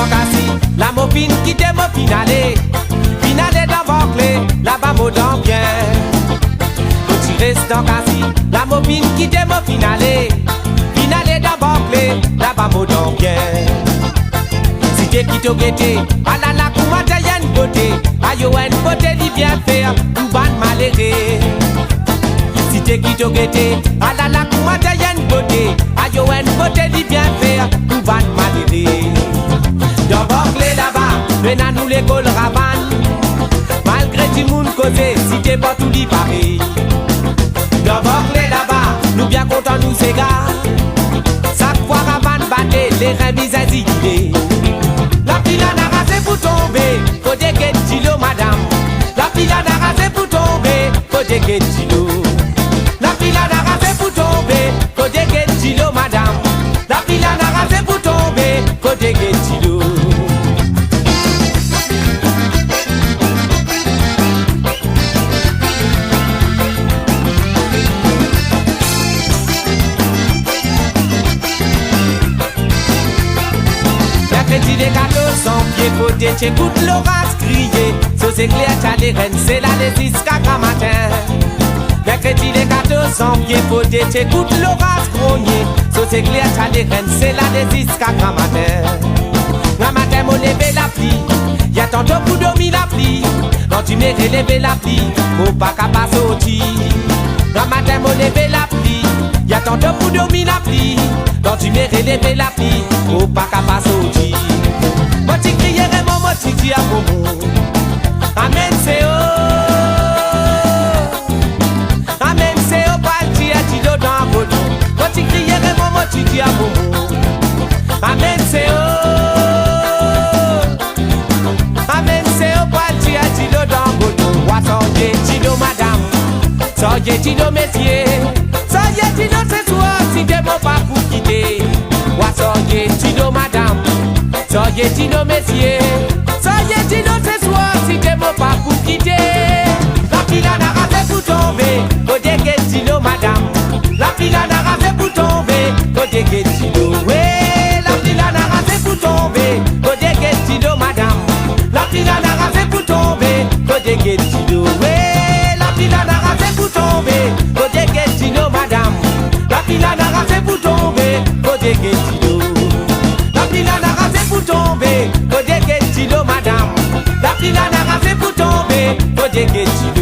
dans Cassis, la mopine qui t'aime au finale. Finale dans Barclay, là-bas mot dans bien. Petit reste dans Cassis, la mopine qui t'aime au finale. Finale dans Barclay, là-bas mot dans bien. Si t'es qui t'au guetté, à la coumate y'a une beauté. Ayo une beauté dit bien faire, une bonne malérée. Si t'es qui t'au guetté, à la coumate y'a une beauté. Ayo une beauté dit bien faire, une bonne malérée. Dans Barclay là-bas, venez nous l'école Ravane. Malgré tout le monde causé, si t'es pas tout dit pareil. Dans Barclay là-bas, nous bien contents nous ces gars. Chaque fois Ravane battait, les remises à ziguer. La pile a rasé pour tomber, faut des guettilo madame. La pile a rasé pour tomber, faut des guettilo. La pile a rasé pour tomber, faut des guettilo madame. La pile a rasé pour tomber, faut des guettilo. Mercredi des 1400 pieds côté, t'écoutes l'orage crier. So c'est clair, t'as les rennes, c'est la des jusqu'à matin. Mercredi des 1400 pieds côté, t'écoutes l'orage grogner. So c'est clair, t'as les rennes, c'est la des jusqu'à matin. La matin, mon levé la pluie, y'a tantôt pour dormir la pluie. Quand tu m'es relevé la pluie, faut pas qu'à pas sortir. La matin, mon levé la pluie, y'a tantôt pour dormir la pluie. Quand tu m'es relevé la pluie, faut pas qu'à pas sortir. Moi tu crierais mon mot, tu dis à Bobo. Amen c'est oh. Amen c'est oh, pas le dire, tu l'as dans Bodo. Moi tu crierais mon mot, tu dis à Bobo. Amen c'est oh. Amen c'est oh, pas le dire, tu l'as dans Bodo. Wa soyez tino madame, soyez tino messieurs. Soyez tino ce soir, si t'es bon pas pour quitter. Wa soyez tino madame, soyez tino messieurs. Soyez tino ce soir, si t'es bon pas pour quitter. La pile a rasé pour tomber, côté tino madame. La pile a rasé pour tomber, côté tino. Ouais, la pile a rasé pour tomber, côté tino madame. La pile a rasé pour tomber, côté tino. Ouais, la pile a rasé pour tomber, côté tino madame. La pile a rasé pour tomber, côté tino. La pile a rasé pour tomber, côté tino madame. La pile a rasé pour tomber, côté tino.